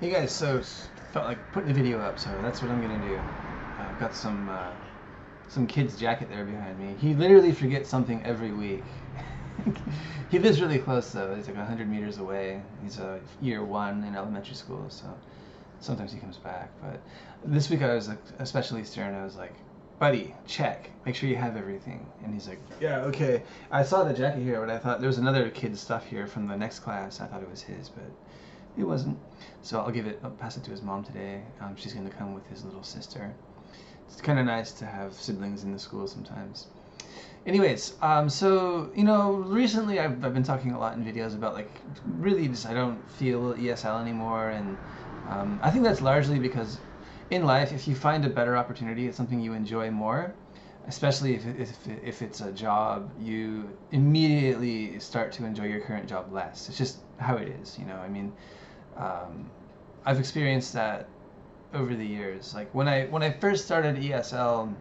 Hey guys, so felt like putting a video up, so that's what I'm gonna do. I've got some kid's jacket there behind me. He literally forgets something every week. He lives really close though. He's like 100 meters away. He's year one in elementary school, so sometimes he comes back. But this week I was like especially stern. I was like, "Buddy, check. Make sure you have everything." And he's like, "Yeah, okay." I saw the jacket here, but I thought there was another kid's stuff here from the next class. I thought it was his, but it wasn't. So I'll pass it to his mom today. She's gonna come with his little sister. It's kind of nice to have siblings in the school sometimes. Anyways, so recently I've been talking a lot in videos about like really just I don't feel ESL anymore, and I think that's largely because in life, if you find a better opportunity, it's something you enjoy more. Especially if it's a job, you immediately start to enjoy your current job less. It's just how it is, you know. I mean, um, I've experienced that over the years. Like when I first started ESL,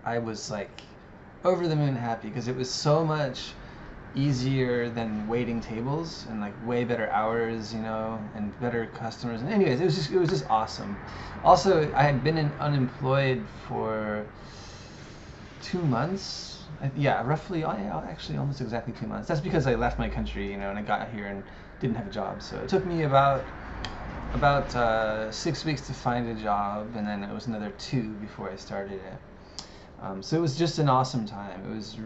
I was like over the moon happy because it was so much easier than waiting tables and like way better hours, and better customers. And anyways, it was just awesome. Also, I had been unemployed for 2 months. Yeah, roughly. Actually, almost exactly 2 months. That's because I left my country, and I got here and didn't have a job. So it took me about 6 weeks to find a job, and then it was another two before I started it. So it was just an awesome time. It was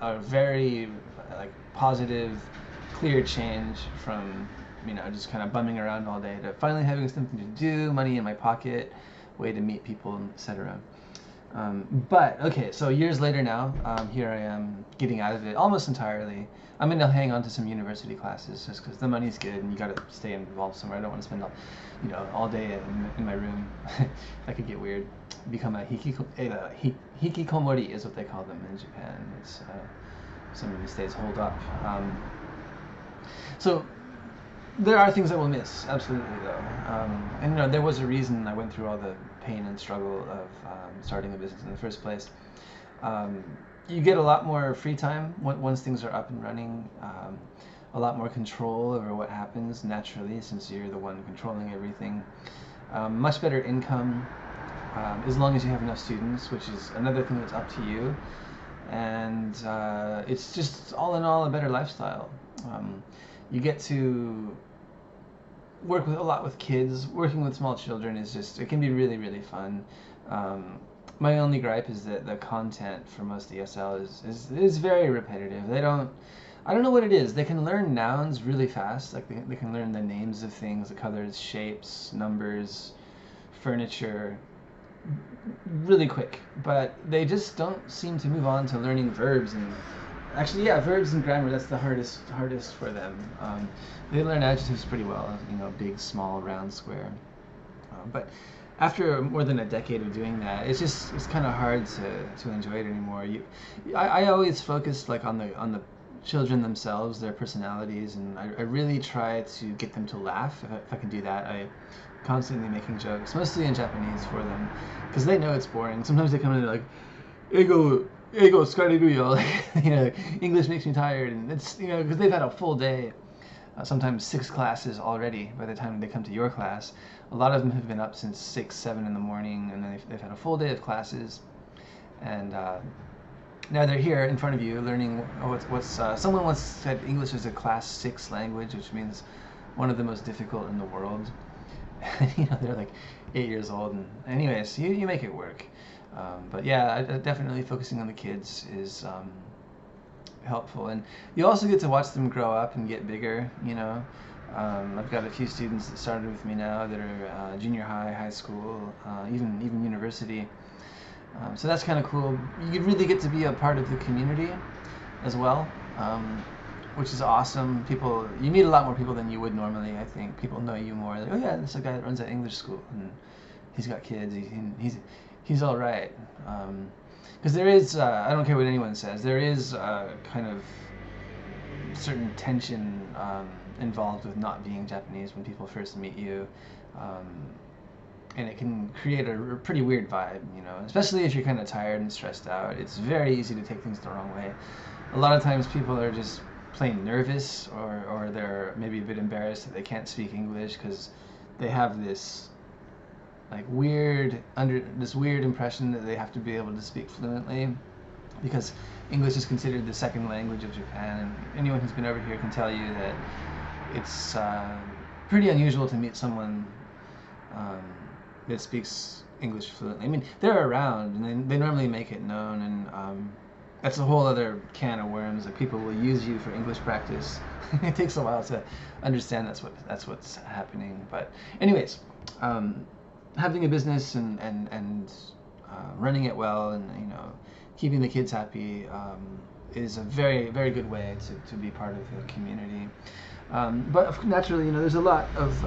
a very like positive, clear change from just kind of bumming around all day to finally having something to do, money in my pocket, way to meet people, etc. But okay, so years later now, here I am getting out of it almost entirely. I'm gonna hang on to some university classes just because the money's good and you gotta stay involved somewhere. I don't want to spend all day in my room. That could get weird. Become a hikikomori is what they call them in Japan. It's somebody who stays holed up. So there are things I will miss, absolutely though. And there was a reason I went through all the pain and struggle of starting a business in the first place. Um, you get a lot more free time once things are up and running. A lot more control over what happens naturally, since you're the one controlling everything. Much better income, as long as you have enough students, which is another thing that's up to you. And it's just all in all a better lifestyle. You get to work with a lot with kids. Working with small children it can be really, really fun. My only gripe is that the content for most ESL is very repetitive. I don't know what it is. They can learn nouns really fast. Like they can learn the names of things, the colors, shapes, numbers, furniture, really quick. But they just don't seem to move on to learning verbs and actually, yeah, verbs and grammar. That's the hardest for them. They learn adjectives pretty well. Big, small, round, square. But after more than a decade of doing that, it's kind of hard to enjoy it anymore. I always focus like on the children themselves, their personalities, and I really try to get them to laugh. If I can do that, I constantly making jokes, mostly in Japanese for them, because they know it's boring. Sometimes they come in and they're like, "Ego, skariruyo," like, English makes me tired, and it's because they've had a full day, sometimes 6 classes already by the time they come to your class. A lot of them have been up since 6, 7 in the morning, and then they've had a full day of classes, and now they're here in front of you learning someone once said English is a class 6 language, which means one of the most difficult in the world. They're like 8 years old, and anyways, you make it work. But yeah, definitely focusing on the kids is helpful, and you also get to watch them grow up and get bigger. I've got a few students that started with me now that are junior high, high school, even university. So that's kind of cool. You really get to be a part of the community as well, which is awesome. You meet a lot more people than you would normally. I think people know you more. Like, oh yeah, this is a guy that runs that English school, and he's got kids. He's all right. Because there is, I don't care what anyone says, there is kind of certain tension involved with not being Japanese when people first meet you. And it can create a pretty weird vibe, especially if you're kind of tired and stressed out. It's very easy to take things the wrong way. A lot of times people are just plain nervous, or they're maybe a bit embarrassed that they can't speak English because they have this like this weird impression that they have to be able to speak fluently because English is considered the second language of Japan, and anyone who's been over here can tell you that it's pretty unusual to meet someone um, that speaks English fluently. I mean, they're around, and they normally make it known, and that's a whole other can of worms. Like, people will use you for English practice. It takes a while to understand that's what's happening. But anyways, having a business and running it well, and keeping the kids happy is a very, very good way to be part of the community. But naturally, there's a lot of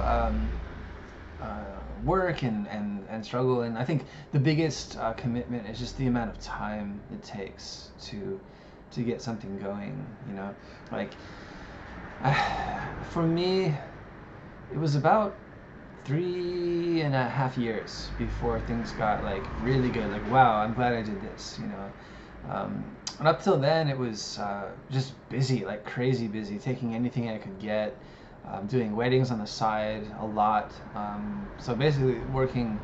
work and struggle, and I think the biggest commitment is just the amount of time it takes to get something going. Like, for me, it was about 3.5 years before things got like really good. Like, wow, I'm glad I did this. And up till then, it was just busy, like crazy busy, taking anything I could get, doing weddings on the side a lot. So basically, working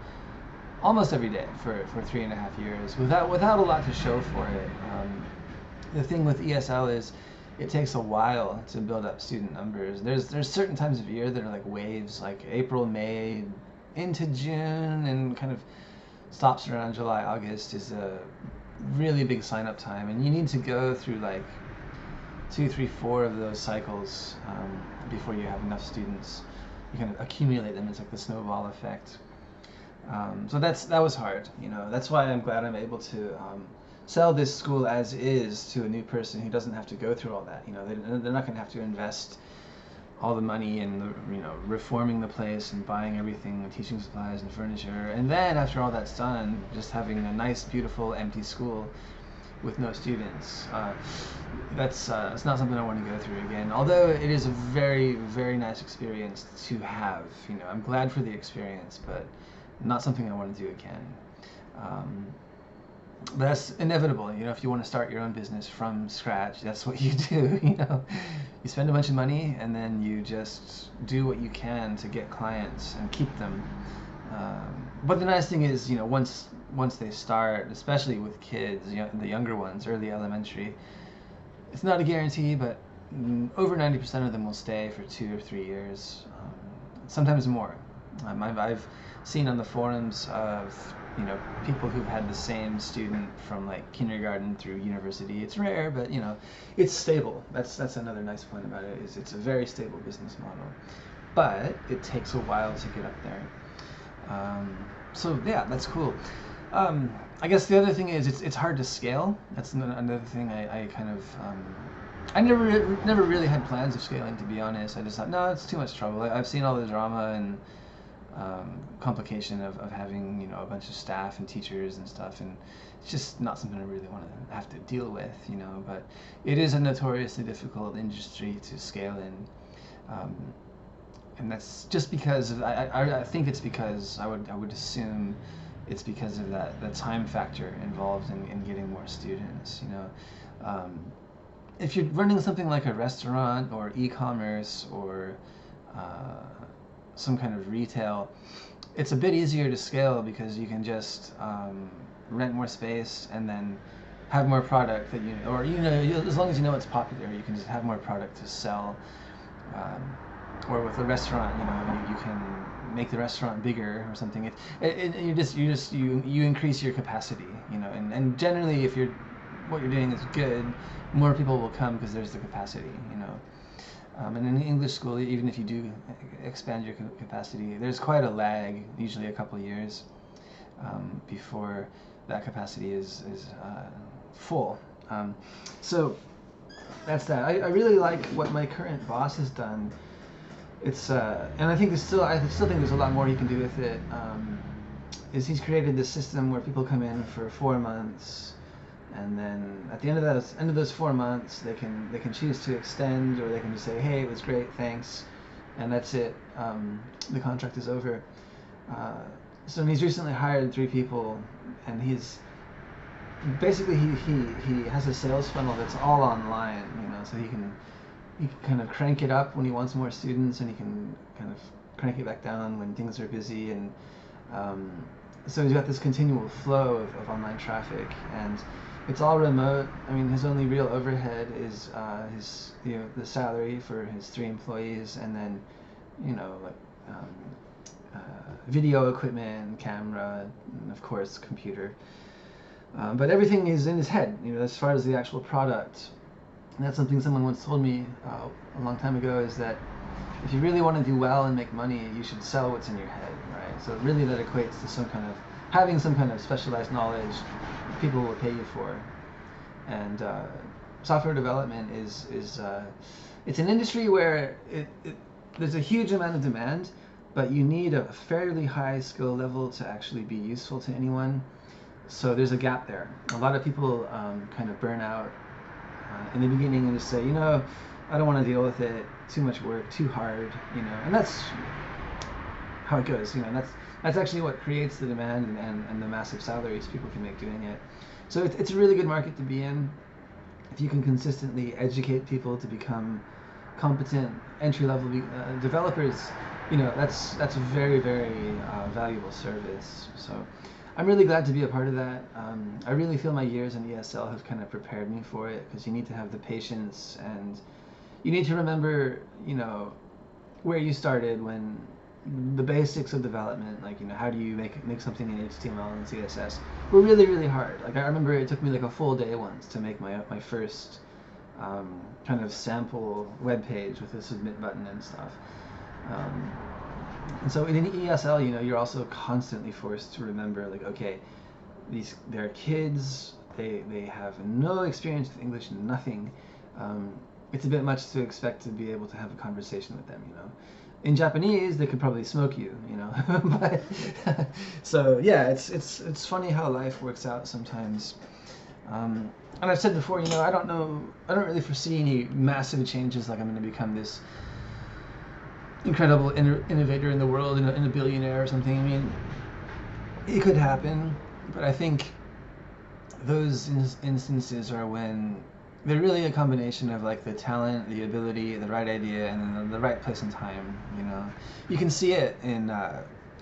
almost every day for 3.5 years without a lot to show for it. The thing with ESL is it takes a while to build up student numbers. There's certain times of year that are like waves, like April, May, into June, and kind of stops around July, August is a really big sign-up time, and you need to go through like 2, 3, 4 of those cycles before you have enough students. You kind of accumulate them. It's like the snowball effect. So that was hard. That's why I'm glad I'm able to sell this school as is to a new person who doesn't have to go through all that. They're not going to have to invest all the money in reforming the place and buying everything, teaching supplies and furniture, and then after all that's done, just having a nice, beautiful, empty school with no students. It's not something I want to go through again. Although it is a very, very nice experience to have. I'm glad for the experience, but not something I want to do again. But that's inevitable. If you want to start your own business from scratch, that's what you do. You spend a bunch of money, and then you just do what you can to get clients and keep them. But the nice thing is, once they start, especially with kids, the younger ones, early elementary, it's not a guarantee, but over 90% of them will stay for 2 or 3 years, sometimes more. I've seen on the forums of people who've had the same student from like kindergarten through university. It's rare, but it's stable. That's another nice point about it, is it's a very stable business model, but it takes a while to get up there. So yeah, that's cool. I guess the other thing is it's hard to scale. That's another thing I kind of I never really had plans of scaling, to be honest. I just thought, no, it's too much trouble. I've seen all the drama and complication of having a bunch of staff and teachers and stuff, and it's just not something I really want to have to deal with. But it is a notoriously difficult industry to scale in, and that's just because I think it's because I would assume it's because of the time factor involved in getting more students. If you're running something like a restaurant or e-commerce or some kind of retail, it's a bit easier to scale because you can just rent more space and then have more product that as long as it's popular, you can just have more product to sell. Or with a restaurant, you can make the restaurant bigger or something. You increase your capacity, and generally, if what you're doing is good, more people will come because there's the capacity, And in the English school, even if you do expand your capacity, there's quite a lag, usually a couple of years, before that capacity is full. So that's that. I really like what my current boss has done. It's and I think I still think there's a lot more he can do with it. Is he's created this system where people come in for 4 months, and then at the end of those 4 months, they can choose to extend, or they can just say, hey, it was great, thanks, and that's it. The contract is over. So he's recently hired 3 people, and he's basically he has a sales funnel that's all online, so he can he can kind of crank it up when he wants more students, and he can kind of crank it back down when things are busy. And um, so he's got this continual flow of online traffic, and it's all remote. I mean, his only real overhead is his the salary for his 3 employees, and then like um, video equipment, camera, and of course computer. But everything is in his head, as far as the actual product. And that's something someone once told me a long time ago, is that if you really want to do well and make money, you should sell what's in your head, right? So really that equates to having some kind of specialized knowledge people will pay you for. And software development is it's an industry where there's a huge amount of demand, but you need a fairly high skill level to actually be useful to anyone. So there's a gap there. A lot of people kind of burn out in the beginning and just say, I don't want to deal with it, too much work, too hard, and that's how it goes. That's actually what creates the demand and the massive salaries people can make doing it. So it's a really good market to be in if you can consistently educate people to become competent entry-level developers. That's a very, very valuable service. So I'm really glad to be a part of that. I really feel my years in ESL have kind of prepared me for it, because you need to have the patience, and you need to remember, where you started, when the basics of development, like, how do you make something in HTML and CSS, were really, really hard. Like, I remember it took me like a full day once to make my first kind of sample web page with a submit button and stuff. And so in ESL, you're also constantly forced to remember, like, okay, they're kids, they have no experience with English, nothing. It's a bit much to expect to be able to have a conversation with them, In Japanese, they could probably smoke you, But so yeah, it's funny how life works out sometimes. And I've said before, I don't really foresee any massive changes, like I'm going to become this incredible innovator in the world, in a billionaire or something. I mean, it could happen, but I think those instances are when they're really a combination of like the talent, the ability, the right idea, and then the right place and time. You can see it in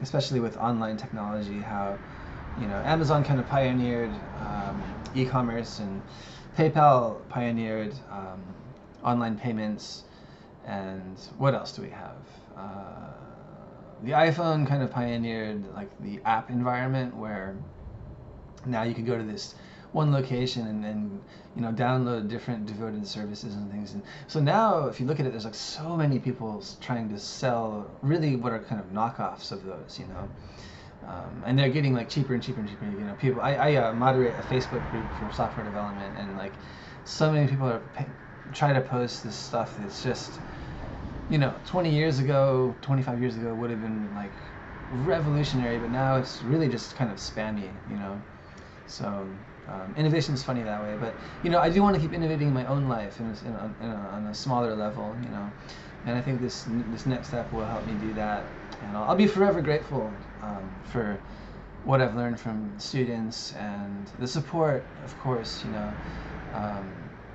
especially with online technology, how Amazon kind of pioneered e-commerce, and PayPal pioneered online payments. And what else do we have? The iPhone kind of pioneered like the app environment, where now you can go to this one location and then download different devoted services and things. And so now, if you look at it, there's like so many people trying to sell really what are kind of knockoffs of those, and they're getting like cheaper and cheaper and cheaper. People. I moderate a Facebook group for software development, and like so many people are try to post this stuff that's just 20 years ago, 25 years ago would have been like revolutionary, but now it's really just kind of spammy, So innovation is funny that way, but I do want to keep innovating in my own life on a smaller level, and I think this next step will help me do that, and I'll be forever grateful for what I've learned from students and the support, of course,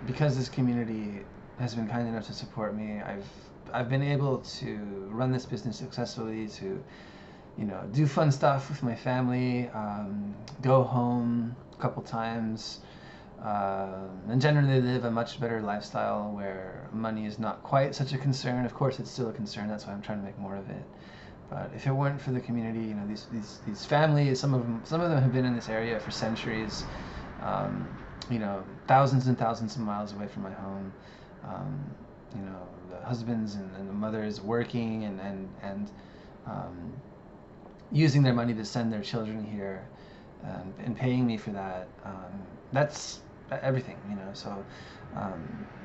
because this community has been kind enough to support me. I've been able to run this business successfully, to do fun stuff with my family, go home a couple times, and generally live a much better lifestyle where money is not quite such a concern. Of course, it's still a concern. That's why I'm trying to make more of it. But if it weren't for the community, these families, some of them have been in this area for centuries. Thousands and thousands of miles away from my home. The husbands and the mothers working and using their money to send their children here, and paying me for that. That's everything, So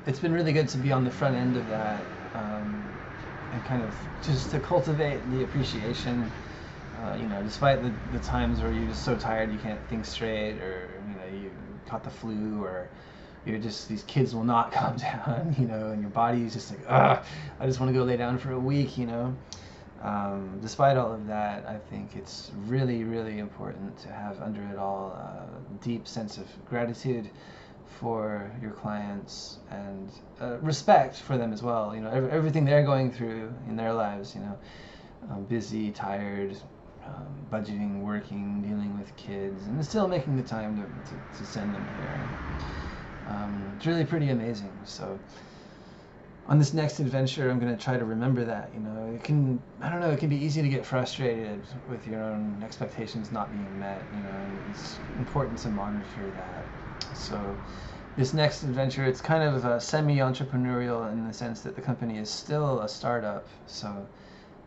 it's been really good to be on the front end of that, and kind of just to cultivate the appreciation. Despite the times where you're just so tired you can't think straight, or you caught the flu, or you're just, these kids will not calm down, and your body is just like, ugh, I just want to go lay down for a week, Despite all of that, I think it's really, really important to have under it all a deep sense of gratitude for your clients, and respect for them as well. You know, everything they're going through in their lives. You know, busy, tired, budgeting, working, dealing with kids, and still making the time to send them here. It's really pretty amazing. So on this next adventure, I'm going to try to remember that. You know, I don't know, it can be easy to get frustrated with your own expectations not being met. You know, it's important to monitor that. So this next adventure, it's kind of semi-entrepreneurial in the sense that the company is still a startup. So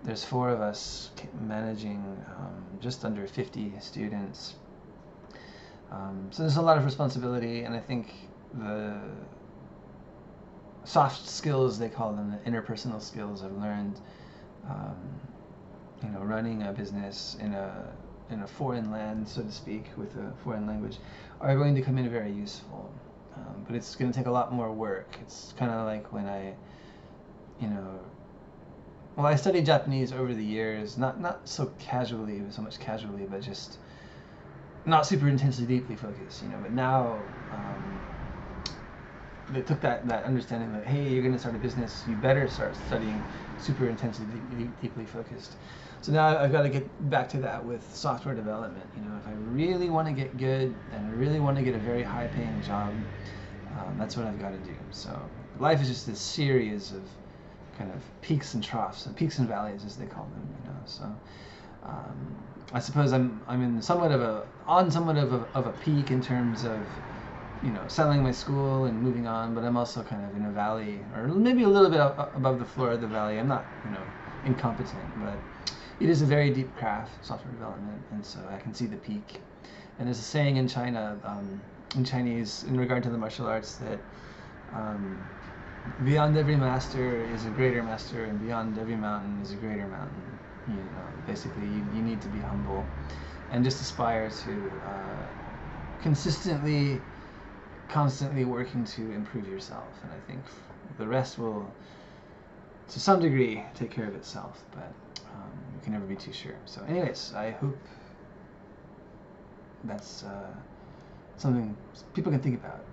there's 4 of us managing just under 50 students. So there's a lot of responsibility, and I think the soft skills, they call them, the interpersonal skills I've learned, you know, running a business in a foreign land, so to speak, with a foreign language, are going to come in very useful. But it's going to take a lot more work. It's kind of like when you know, well, I studied Japanese over the years, not so casually, so much casually, but just not super intensely, deeply focused, you know. But now, they took that understanding that, hey, you're going to start a business, you better start studying super intensely, deeply focused. So now I've got to get back to that with software development. You know, if I really want to get good and really want to get a very high-paying job, that's what I've got to do. So life is just this series of kind of peaks and troughs, and peaks and valleys, as they call them. You know, so I suppose I'm in somewhat of a peak in terms of, you know, selling my school and moving on, but I'm also kind of in a valley, or maybe a little bit above the floor of the valley. I'm not, you know, incompetent, but it is a very deep craft, software development, and so I can see the peak. And there's a saying in China, in Chinese, in regard to the martial arts, that beyond every master is a greater master, and beyond every mountain is a greater mountain. You know, basically, you need to be humble and just aspire to constantly working to improve yourself, and I think the rest will, to some degree, take care of itself, but you can never be too sure. So anyways, I hope that's something people can think about.